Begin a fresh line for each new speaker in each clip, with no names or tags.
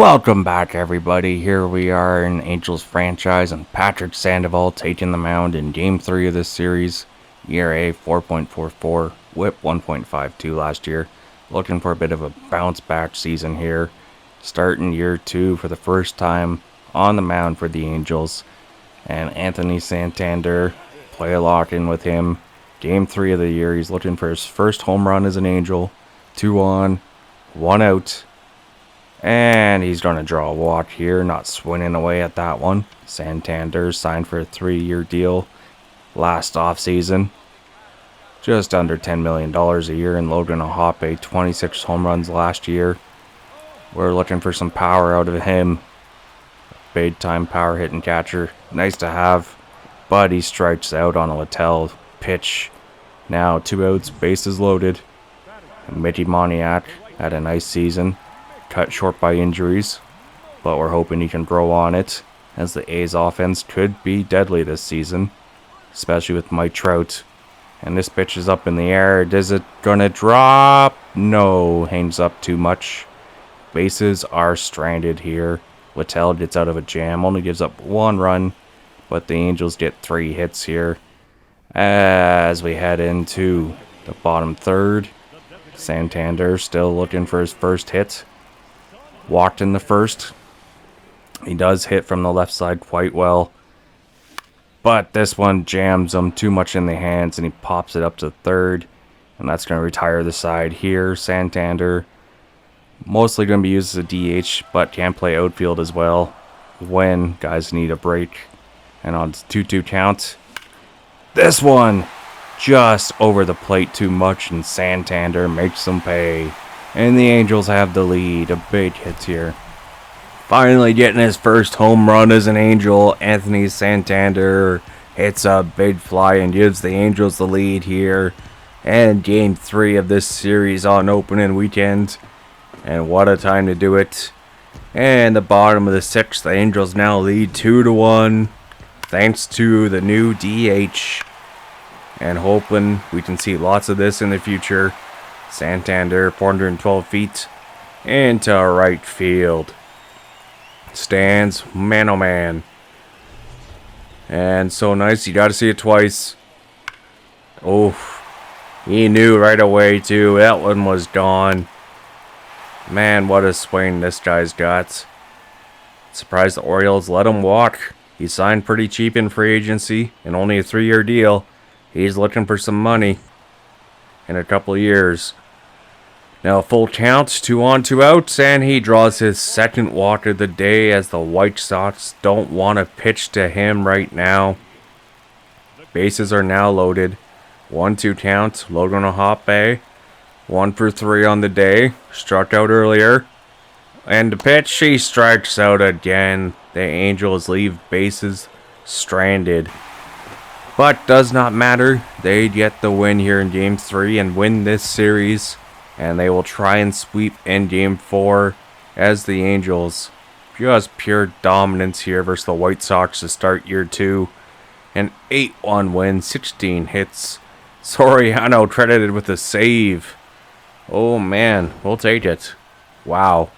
Welcome back, everybody. Here we are in Angels franchise, and Patrick Sandoval taking the mound in Game 3 of this series. ERA 4.44, WHIP 1.52 last year. Looking for a bit of a bounce-back season here. Starting year 2 for the first time on the mound for the Angels. And Anthony Santander, play a lock-in with him. Game 3 of the year, he's looking for his first home run as an Angel. 2 on, 1 out. And he's going to draw a walk here, not swinging away at that one. Santander signed for a 3-year deal last offseason. Just under $10 million a year, and Logan O'Hoppe, 26 home runs last year. We're looking for some power out of him. Big time power hitting catcher. Nice to have, but he strikes out on a Littell pitch. Now 2 outs, bases loaded. And Mickey Moniak had a nice season. Cut short by injuries, but we're hoping he can grow on it, as the A's offense could be deadly this season, especially with Mike Trout. And this pitch is up in the air. Is it gonna drop? No, hangs up too much. Bases are stranded here. Littell gets out of a jam, only gives up 1 run, but the Angels get 3 hits here. As we head into the bottom third, Santander still looking for his first hit. Walked in the first. He does hit from the left side quite well, but this one jams him too much in the hands, and he pops it up to third, and that's going to retire the side here. Santander mostly going to be used as a DH, but can play outfield as well when guys need a break. And on 2-2 count, this one just over the plate too much, and Santander makes them pay. And the Angels have the lead. A big hit here. Finally getting his first home run as an Angel. Anthony Santander hits a big fly and gives the Angels the lead here. And Game 3 of this series on opening weekend. And what a time to do it. And the bottom of the 6th, the Angels now lead 2-1. Thanks to the new DH. And hoping we can see lots of this in the future. Santander, 412 feet, into right field. Stands, man oh man. And so nice, you gotta see it twice. Oh, he knew right away too, that one was gone. Man, what a swing this guy's got. Surprised the Orioles let him walk. He signed pretty cheap in free agency, and only a 3-year deal. He's looking for some money in a couple of years. Now full count, 2 on, 2 outs, and he draws his second walk of the day, as the White Sox don't want to pitch to him right now. Bases are now loaded. 1-2 count, Logan O'Hoppe, 1 for 3 on the day, struck out earlier. And the pitch, he strikes out again. The Angels leave bases stranded. But does not matter. They get the win here in Game 3 and win this series. And they will try and sweep in Game 4 as the Angels. Just pure dominance here versus the White Sox to start year 2. An 8-1 win, 16 hits. Soriano credited with a save. Oh man, we'll take it. Wow.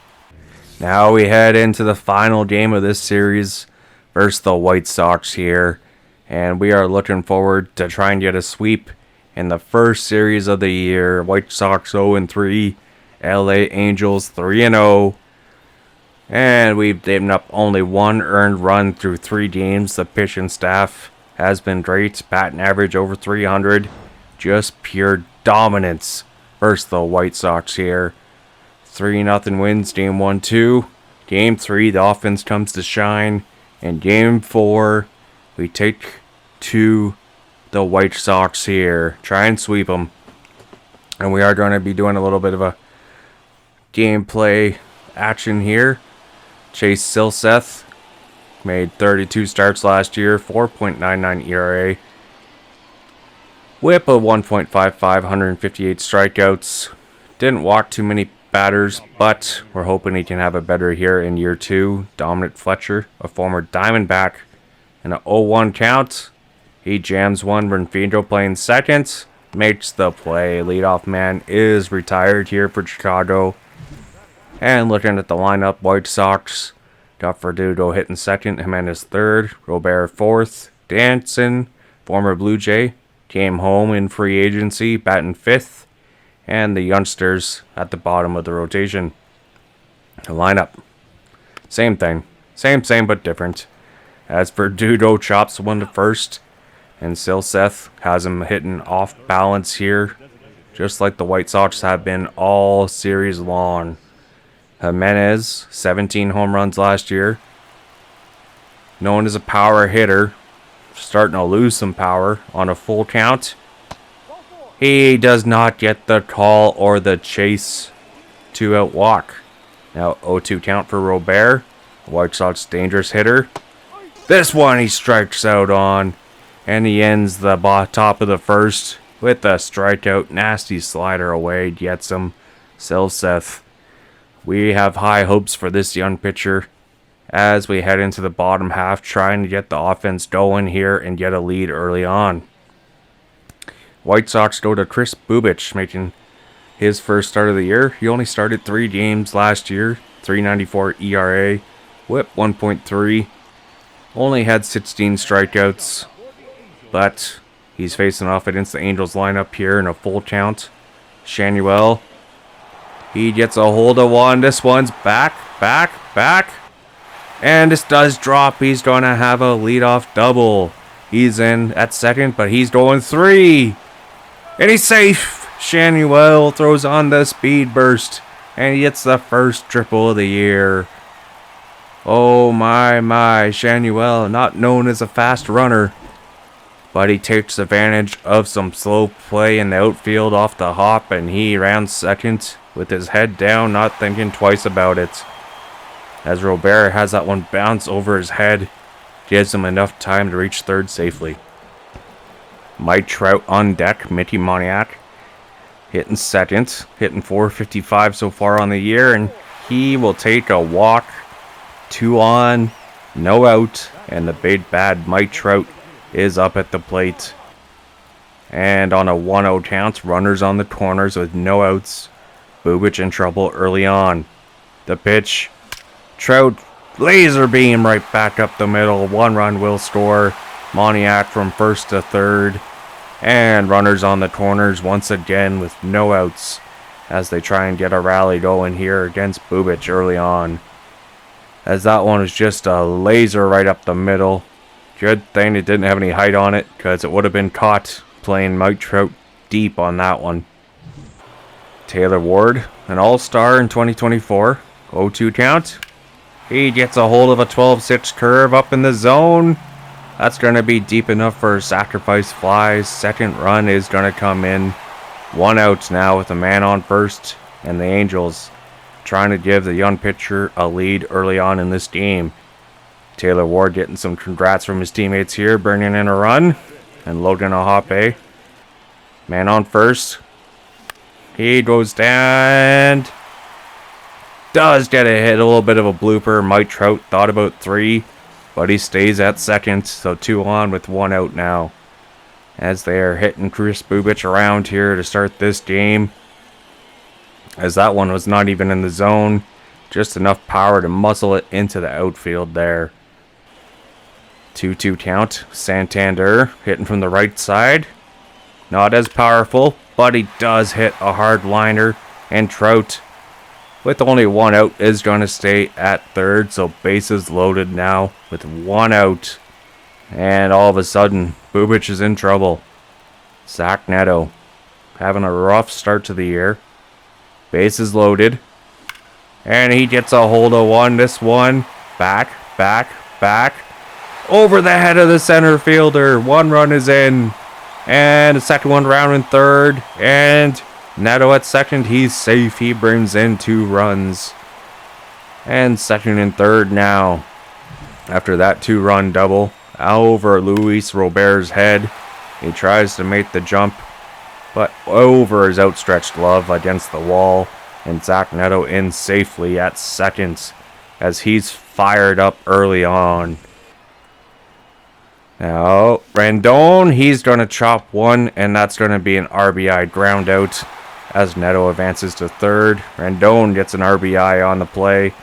Now we head into the final game of this series versus the White Sox here. And we are looking forward to trying to get a sweep in the first series of the year. White Sox 0-3, LA Angels 3-0. And we've given up only 1 earned run through 3 games. The pitching staff has been great. Batting average over 300. Just pure dominance versus the White Sox here. 3-0 wins Game 1-2. Game 3, the offense comes to shine. And Game 4, we take to the White Sox here. Try and sweep them. And we are going to be doing a little bit of a gameplay action here. Chase Silseth made 32 starts last year, 4.99 ERA. WHIP of 1.55, 158 strikeouts. Didn't walk too many batters, but we're hoping he can have a better here in year 2. Dominic Fletcher, a former Diamondback, and an 0-1 count. He jams one. Renfield playing second. Makes the play. Leadoff man is retired here for Chicago. And looking at the lineup, White Sox got Verdugo hitting second, Jimenez third, Robert fourth, Danson, former Blue Jay, came home in free agency, batting fifth, and the youngsters at the bottom of the rotation. The lineup, same thing, same but different. As Verdugo chops one to first, and Silseth has him hitting off balance here, just like the White Sox have been all series long. Jimenez, 17 home runs last year. Known as a power hitter, starting to lose some power on a full count. He does not get the call or the chase. 2-out walk. Now 0-2 count for Robert. White Sox dangerous hitter. This one he strikes out on. And he ends the top of the first with a strikeout. Nasty slider away. Gets him. Silseth. We have high hopes for this young pitcher as we head into the bottom half, trying to get the offense going here and get a lead early on. White Sox go to Chris Bubic, making his first start of the year. He only started 3 games last year, 3.94 ERA, whip 1.3, only had 16 strikeouts, but he's facing off against the Angels lineup here in a full count. Shanuel, he gets a hold of one. This one's back. And this does drop. He's going to have a leadoff double. He's in at second, but he's going 3. And he's safe. Shanuel throws on the speed burst. And he gets the first triple of the year. Oh my. Shanuel, not known as a fast runner, but he takes advantage of some slow play in the outfield off the hop, and he rounds second with his head down, not thinking twice about it. As Robert has that one bounce over his head, gives him enough time to reach third safely. Mike Trout on deck, Mickey Moniak hitting second, hitting .455 so far on the year, and he will take a walk. 2 on, no out, and the big bad Mike Trout is up at the plate. And on a 1-0 count, runners on the corners with no outs. Bubic in trouble early on. The pitch. Trout laser beam right back up the middle. 1 run will score. Moniak from first to third. And runners on the corners once again with no outs as they try and get a rally going here against Bubic early on. As that one was just a laser right up the middle. Good thing it didn't have any height on it, because it would have been caught playing Mike Trout deep on that one. Taylor Ward, an all-star in 2024. 0-2 count. He gets a hold of a 12-6 curve up in the zone. That's going to be deep enough for sacrifice flies. Second run is going to come in. 1 out now with a man on first. And the Angels trying to give the young pitcher a lead early on in this game. Taylor Ward getting some congrats from his teammates here, bringing in a run. And Logan Ahape, man on first. He goes down. Does get a hit, a little bit of a blooper. Mike Trout thought about 3, but he stays at second. So 2 on with 1 out now. As they are hitting Chris Bubic around here to start this game. As that one was not even in the zone. Just enough power to muscle it into the outfield there. 2-2 count. Santander hitting from the right side. Not as powerful, but he does hit a hard liner. And Trout, with only 1 out, is going to stay at third. So bases loaded now with 1 out. And all of a sudden, Bubic is in trouble. Zach Neto having a rough start to the year. Bases loaded. And he gets a hold of one. This one, back. Over the head of the center fielder. 1 run is in. And the second one rounding third. And Neto at second. He's safe. He brings in 2 runs. And second and third now. After that 2-run double. Over Luis Robert's head. He tries to make the jump. But over his outstretched glove against the wall. And Zach Neto in safely at second. As he's fired up early on. Now, Rendon, he's going to chop one, and that's going to be an RBI ground out as Neto advances to third. Rendon gets an RBI on the play.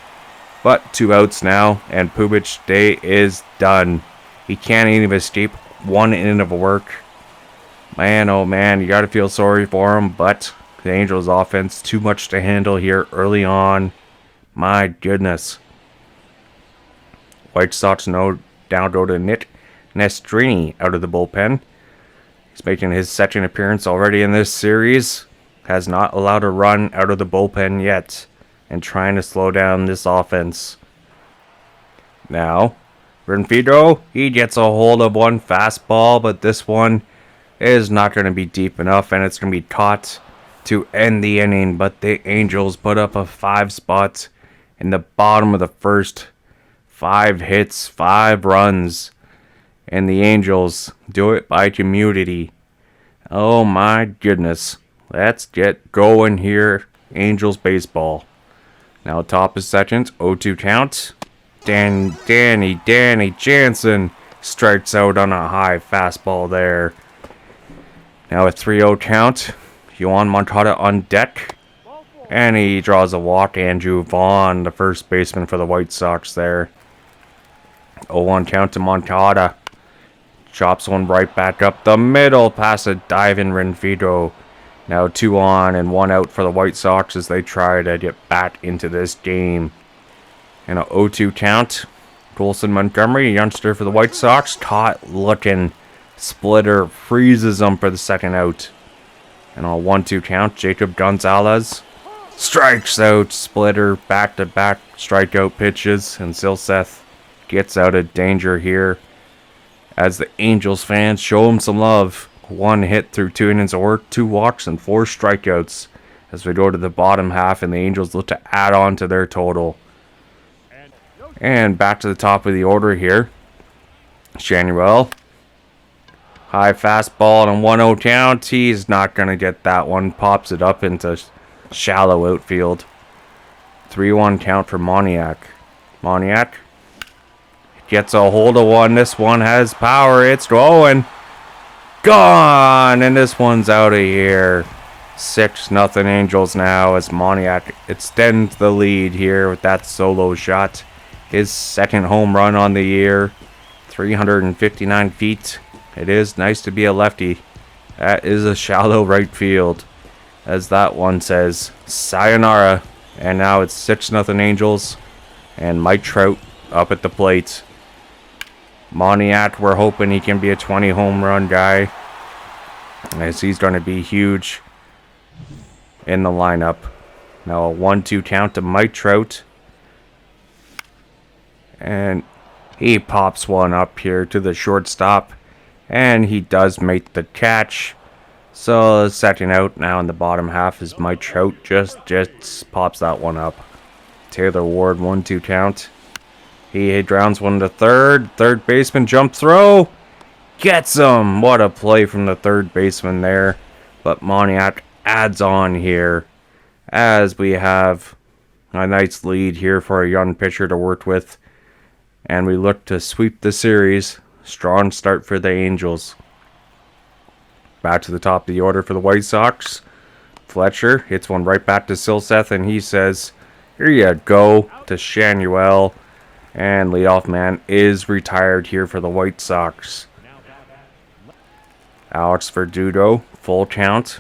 But 2 outs now, and Pubic's day is done. He can't even escape 1 inning of work. Man, oh man, you gotta feel sorry for him, but the Angels offense, too much to handle here early on. My goodness. White Sox now go to Nick Nestrini out of the bullpen. He's making his second appearance already in this series. Has not allowed a run out of the bullpen yet, and trying to slow down this offense. Now, Renfredo, he gets a hold of one fastball, but this one is not going to be deep enough, and it's going to be caught to end the inning. But the Angels put up a 5 spot in the bottom of the first. 5 hits, 5 runs, and the Angels do it by community. Oh my goodness. Let's get going here, Angels baseball. Now top of second, 0-2 count. Danny Jansen strikes out on a high fastball there. Now a 3-0 count. Yohan Moncada on deck. And he draws a walk. Andrew Vaughn, the first baseman for the White Sox there. 0-1 count to Moncada. Chops one right back up the middle past a diving Renfredo. Now 2 on and 1 out for the White Sox as they try to get back into this game. And a 0-2 count. Colson Montgomery, a youngster for the White Sox, caught looking. Splitter freezes him for the second out. And on a 1-2 count, Jacob Gonzalez strikes out Splitter, back-to-back strikeout pitches, and Silseth gets out of danger here as the Angels fans show him some love. 1 hit through 2 innings of work, 2 walks, and 4 strikeouts as we go to the bottom half, and the Angels look to add on to their total. And back to the top of the order here. Shanuel. High fastball and a 1-0 count. He's not going to get that one. Pops it up into shallow outfield. 3-1 count for Moniak. Moniak gets a hold of one. This one has power. It's going. Gone. And this one's out of here. 6-0 Angels now as Moniak extends the lead here with that solo shot. His second home run on the year. 359 feet. It is nice to be a lefty. That is a shallow right field. As that one says, sayonara. And now it's 6-0 Angels. And Mike Trout up at the plate. Moniak, we're hoping he can be a 20 home run guy, as he's going to be huge in the lineup. Now a 1-2 count to Mike Trout. And he pops one up here to the shortstop. And he does make the catch. So the second out now in the bottom half is Mike Trout. Just pops that one up. Taylor Ward, 1-2 count. He grounds one to third. Third baseman jump throw. Gets him. What a play from the third baseman there. But Moniak adds on here as we have a nice lead here for a young pitcher to work with. And we look to sweep the series. Strong start for the Angels. Back to the top of the order for the White Sox. Fletcher hits one right back to Silseth, and he says, "Here you go," to Shanuel. And leadoff man is retired here for the White Sox. Alex Verdugo, full count.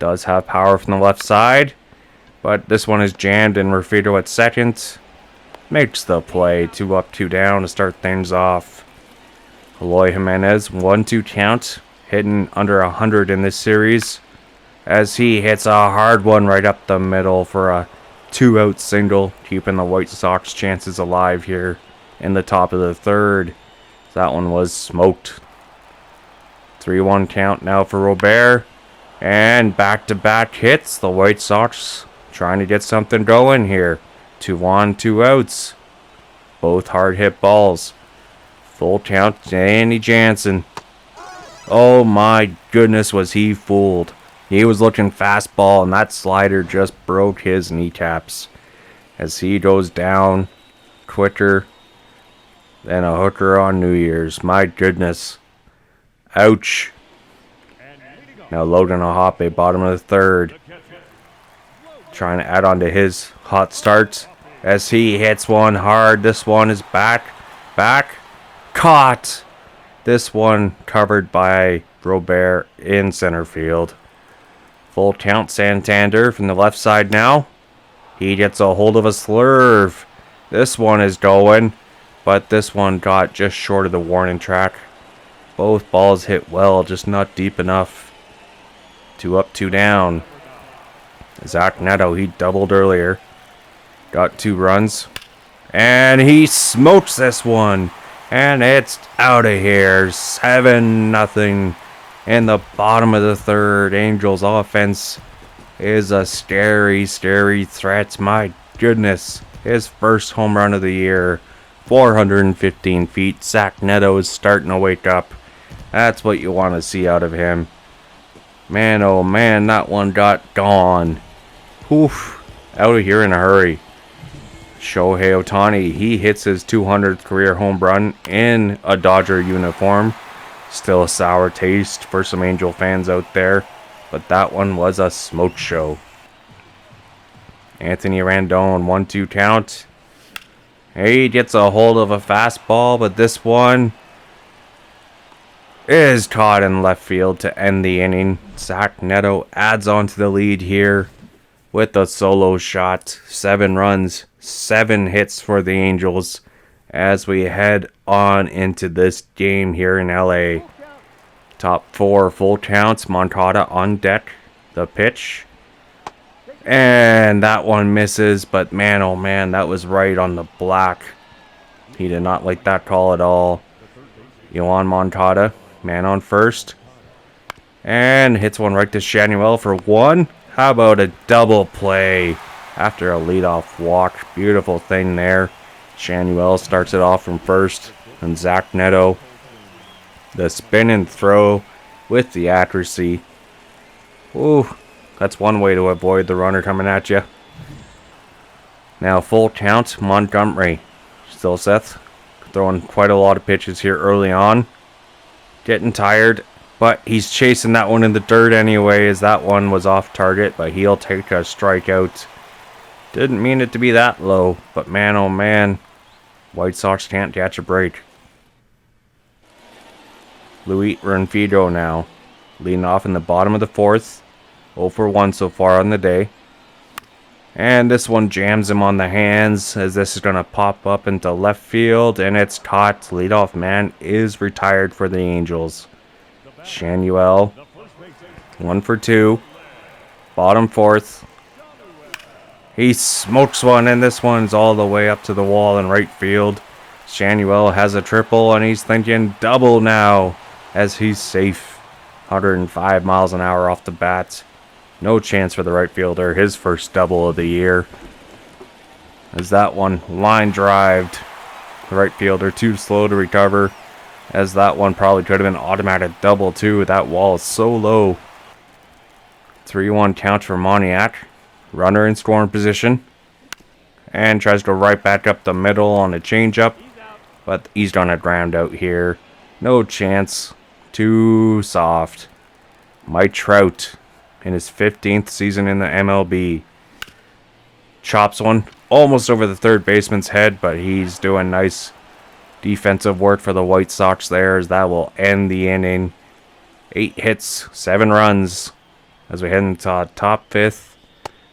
Does have power from the left side, but this one is jammed, and Renfredo at second makes the play. 2 up, 2 down to start things off. Eloy Jimenez, 1-2 count, hitting under 100 in this series, as he hits a hard one right up the middle for a 2-out single, keeping the White Sox chances alive here in the top of the third. That one was smoked. 3-1 count now for Robert, and back-to-back hits. The White Sox trying to get something going here. 2 on, 2 outs. Both hard hit balls. Full count, Danny Jansen. Oh my goodness, was he fooled. He was looking fastball, and that slider just broke his kneecaps as he goes down quicker than a hooker on New Year's. My goodness. Ouch. Now Logan Ohape, bottom of the third. Trying to add on to his hot start as he hits one hard. This one is back, caught. This one covered by Robert in center field. Full count Santander from the left side now. He gets a hold of a slurve. This one is going, but this one got just short of the warning track. Both balls hit well, just not deep enough. 2 up, 2 down. Zach Neto, he doubled earlier. Got 2 runs. And he smokes this one. And it's out of here. 7-0 in the bottom of the third. Angels offense is a scary threat. My goodness. His first home run of the year. 415 feet. Zach Neto is starting to wake up. That's what you want to see out of him. Man, oh man, that one got gone. Oof. Out of here in a hurry. Shohei Ohtani, he hits his 200th career home run in a Dodger uniform. Still a sour taste for some Angel fans out there, but that one was a smoke show. Anthony Rendon, 1-2 count. He gets a hold of a fastball, but this one is caught in left field to end the inning. Zach Neto adds on to the lead here with a solo shot. 7 runs, 7 hits for the Angels as we head on into this game here in LA. Top 4 full counts. Moncada on deck. The pitch. And that one misses, but man, oh man, that was right on the black. He did not like that call at all. Yohan Moncada, man on first. And hits one right to Shanuel for 1. How about a double play after a leadoff walk? Beautiful thing there. Shanuel starts it off from first. And Zach Neto, the spin and throw with the accuracy. Ooh, that's one way to avoid the runner coming at you. Now full count, Montgomery. Still Seth throwing quite a lot of pitches here early on. Getting tired, but he's chasing that one in the dirt anyway, as that one was off target, but he'll take a strikeout. Didn't mean it to be that low, but man, oh man, White Sox can't catch a break. Luis Renfido now, leading off in the bottom of the 4th. 0 for 1 so far on the day. And this one jams him on the hands, as this is going to pop up into left field, and it's caught. Leadoff man is retired for the Angels. Shanuel, 1 for 2. Bottom 4th. He smokes one, and this one's all the way up to the wall in right field. Shanuel has a triple, and he's thinking double now, as he's safe. 105 miles an hour off the bat. No chance for the right fielder. His first double of the year. As that one line drived. The right fielder too slow to recover. As that one probably could have been automatic double too. That wall is so low. 3-1 count for Moniak. Runner in scoring position. And tries to go right back up the middle on a changeup. But he's gonna ground out here. No chance. Too soft. Mike Trout in his 15th season in the MLB. Chops one almost over the third baseman's head, but he's doing nice defensive work for the White Sox there, as that will end the inning. 8 hits, 7 runs as we head into top 5th.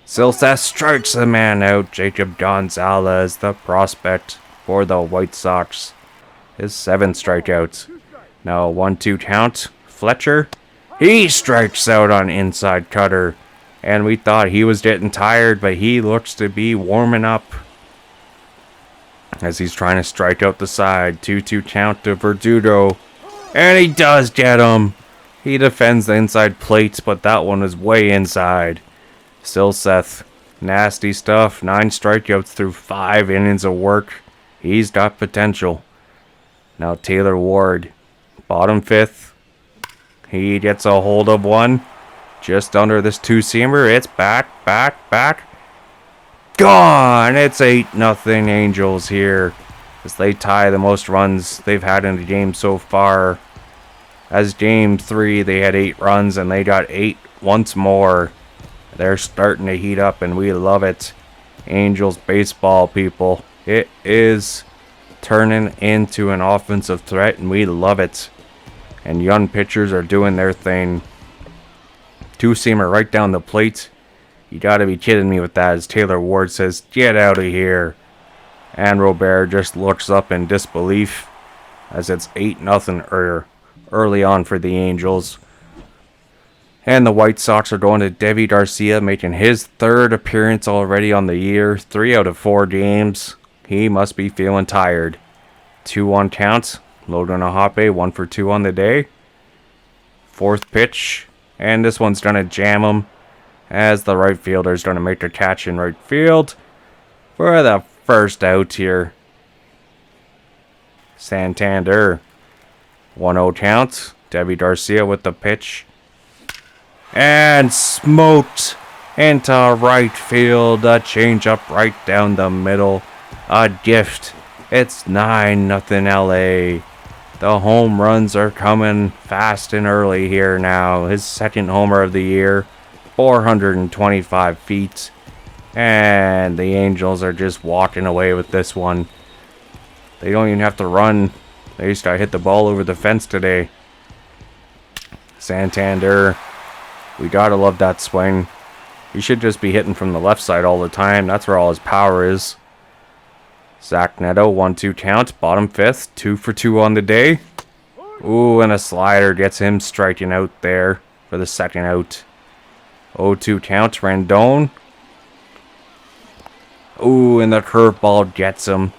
Silseth strikes the man out. Jacob Gonzalez, the prospect for the White Sox. His 7 strikeouts. Now a 1-2 count. Fletcher. He strikes out on inside cutter. And we thought he was getting tired, but he looks to be warming up as he's trying to strike out the side. 2-2 count to Verdugo. And he does get him. He defends the inside plates, but that one is way inside. Still Seth. Nasty stuff. 9 strikeouts through 5 innings of work. He's got potential. Now Taylor Ward. Bottom 5th. He gets a hold of one. Just under this 2-seamer. It's back. Gone! It's 8-0 Angels here, as they tie the most runs they've had in the game so far. As game 3, they had 8 runs, and they got 8 once more. They're starting to heat up, and we love it. Angels baseball, people. It is turning into an offensive threat, and we love it. And young pitchers are doing their thing. Two-seamer right down the plate. You gotta be kidding me with that, as Taylor Ward says, "Get out of here." And Robert just looks up in disbelief, as it's 8-0 early on for the Angels. And the White Sox are going to Deivi Garcia, making his 3rd appearance already on the year. 3 out of 4 games. He must be feeling tired. 2-1 count. Logan Ahape, 1 for 2 on the day. 4th pitch. And this one's going to jam him, as the right fielder is going to make the catch in right field for the first out here. Santander. 1-0 count. Deivi Garcia with the pitch. And smoked into right field. A changeup right down the middle. A gift. It's 9-0 LA. The home runs are coming fast and early here now. His 2nd homer of the year. 425 feet. And the Angels are just walking away with this one. They don't even have to run. They just got to hit the ball over the fence today. Santander. We gotta love that swing. He should just be hitting from the left side all the time. That's where all his power is. Zach Neto, 1-2 count. Bottom 5th. 2 for 2 on the day. Ooh, and a slider gets him striking out there for the 2nd out. 0-2 count. Rendon. Ooh, and the curveball gets him.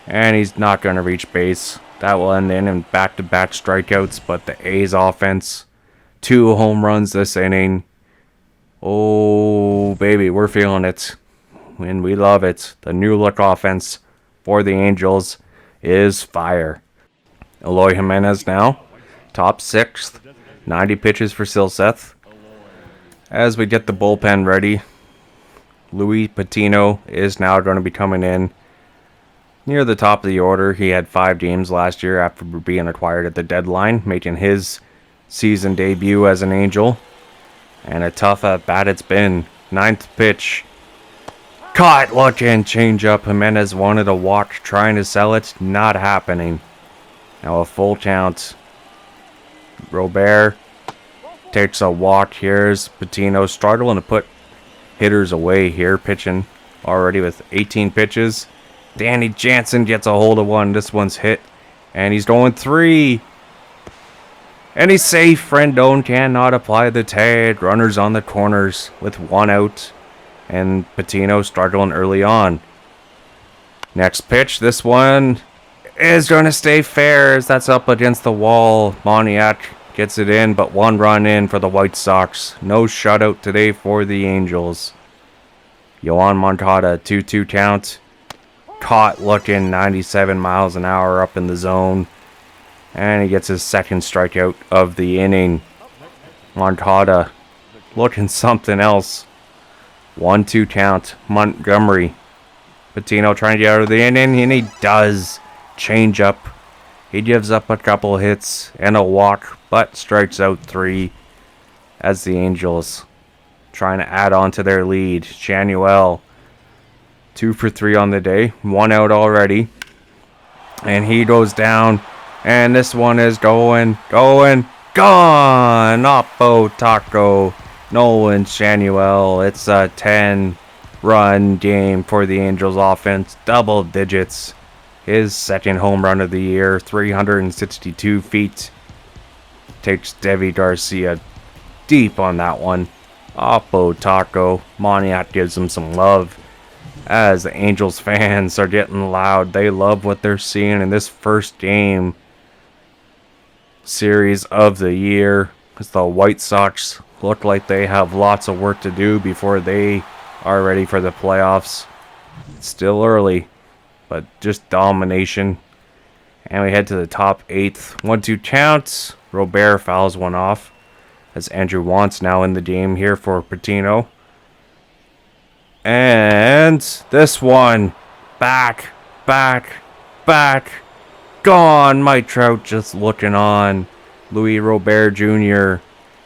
And he's not going to reach base. That will end in back-to-back strikeouts, but the A's offense, 2 home runs this inning. Oh, baby, we're feeling it. And we love it. The new look offense for the Angels is fire. Eloy Jimenez now, top 6th. 90 pitches for Silseth. As we get the bullpen ready, Louis Patino is now going to be coming in. Near the top of the order, he had 5 games last year after being acquired at the deadline, making his season debut as an Angel. And a tough at-bat it's been. 9th pitch. Caught looking changeup. Jimenez wanted a walk, trying to sell it. Not happening. Now a full count. Robert takes a walk. Here's Patino struggling to put hitters away here. Pitching already with 18 pitches. Danny Jansen gets a hold of one. This one's hit. And he's going 3. And he's safe. Rendon cannot apply the tag. Runners on the corners with 1 out. And Patino struggling early on. Next pitch. This one is going to stay fair as that's up against the wall. Moniak gets it in, but 1 run in for the White Sox. No shutout today for the Angels. Yohan Moncada, 2-2 count. Caught looking 97 miles an hour up in the zone. And he gets his 2nd strikeout of the inning. Moncada looking something else. 1-2 count. Montgomery. Patino trying to get out of the inning, and he does. Change up. He gives up a couple hits and a walk, but strikes out 3 as the Angels trying to add on to their lead. Shanuel, 2 for 3 on the day. 1 out already. And he goes down. And this one is going, gone! Oppo Taco, Nolan Shanuel. It's a 10-run game for the Angels offense. Double digits. His 2nd home run of the year. 362 feet. Takes Deivi Garcia deep on that one. Oppo Taco. Moniak gives him some love. As the Angels fans are getting loud. They love what they're seeing in this first game series of the year, because the White Sox look like they have lots of work to do before they are ready for the playoffs. It's still early, but just domination. And we head to the top 8th. 1-2 counts. Robert fouls one off, as Andrew Want's now in the game here for Patino. And this one, back. Gone. Mike Trout just looking on. Luis Robert Jr.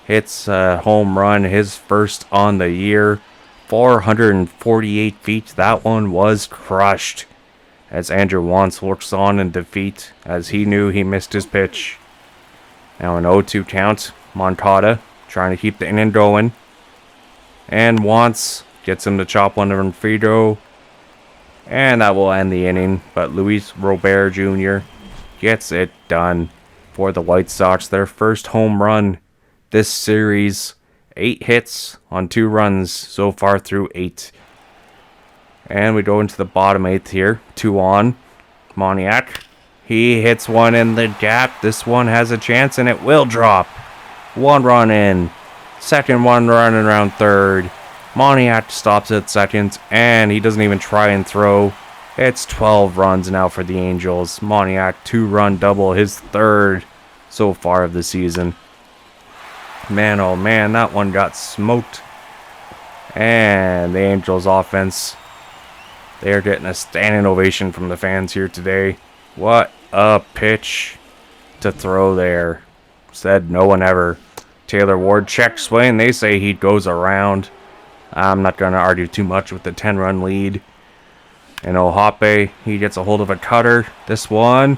hits a home run, his first on the year. 448 feet. That one was crushed. As Andrew Wantz looks on in defeat, as he knew he missed his pitch. Now an 0-2 count. Moncada trying to keep the inning going. And Wantz gets him to chop one from Frido. And that will end the inning. But Luis Robert Jr. gets it done for the White Sox. Their first home run this series. 8 hits on 2 runs so far through 8. And we go into the bottom 8th here. 2 on. Moniak. He hits one in the gap. This one has a chance and it will drop. 1 run in. Second 1 run around third. Moniak stops at second and he doesn't even try and throw. It's 12 runs now for the Angels. Moniak 2-run double, his third so far of the season. Man, oh man, that one got smoked. And the Angels offense, they're getting a standing ovation from the fans here today. What a pitch to throw there. Said no one ever. Taylor Ward check swing. They say he goes around. I'm not going to argue too much with the 10-run lead. And Ohape, he gets a hold of a cutter. This one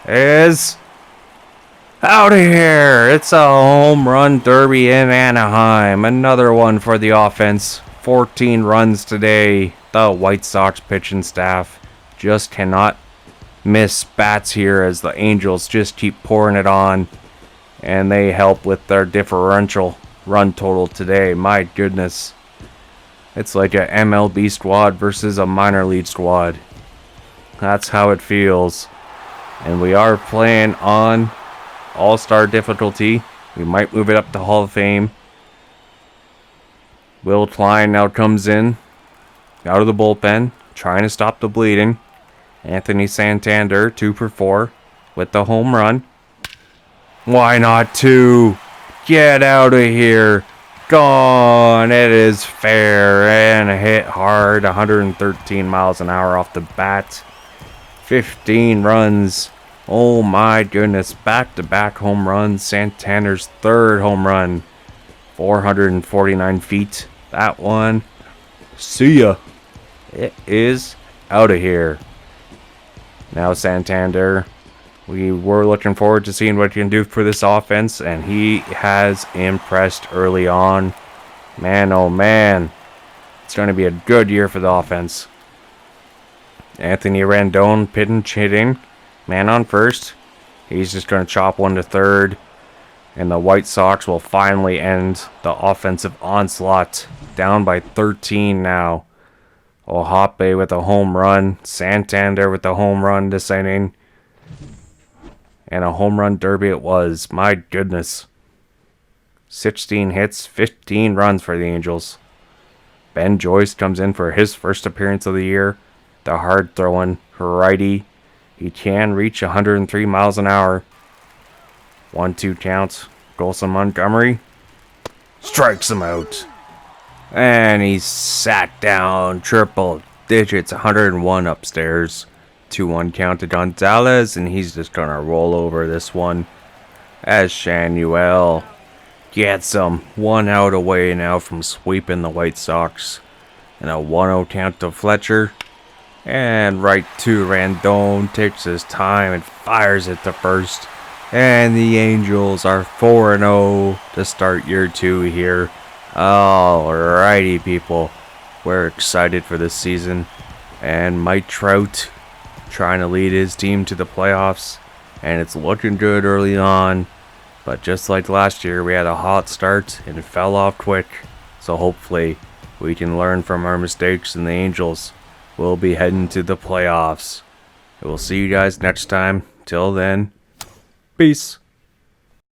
is out of here. It's a home run derby in Anaheim. Another one for the offense. 14 runs today. The White Sox pitching staff just cannot miss bats here as the Angels just keep pouring it on. And they help with their differential run total today. My goodness. It's like a MLB squad versus a minor league squad. That's how it feels. And we are playing on All-Star difficulty. We might move it up to Hall of Fame. Will Klein now comes in out of the bullpen, trying to stop the bleeding. Anthony Santander, 2 for 4 with the home run. Why not 2? Get out of here. Gone. It is fair and hit hard. 113 miles an hour off the bat. 15 runs. Oh my goodness. Back-to-back home runs. Santander's 3rd home run. 449 feet. That one. See ya. It is out of here. Now Santander. We were looking forward to seeing what he can do for this offense, and he has impressed early on. Man, oh man. It's going to be a good year for the offense. Anthony Rendon, pinch hitting. Man on first. He's just going to chop one to third. And the White Sox will finally end the offensive onslaught. Down by 13 now. Ohape with a home run. Santander with a home run this inning. And a home run derby it was. My goodness. 16 hits, 15 runs for the Angels. Ben Joyce comes in for his first appearance of the year. The hard-throwing righty. He can reach 103 miles an hour. 1-2 counts. Golson Montgomery strikes him out. And he's sat down. Triple digits. 101 upstairs. 2-1 count to Gonzalez, and he's just going to roll over this one as Shanuel gets him 1 out away now from sweeping the White Sox. And a 1-0 count to Fletcher. And right to Rendon, takes his time and fires it to first. And the Angels are 4-0 to start year 2 here. Alrighty, people. We're excited for this season. And Mike Trout trying to lead his team to the playoffs, and it's looking good early on, but just like last year, we had a hot start and it fell off quick, so hopefully we can learn from our mistakes, and the Angels will be heading to the playoffs. We'll see you guys next time. Till then, peace.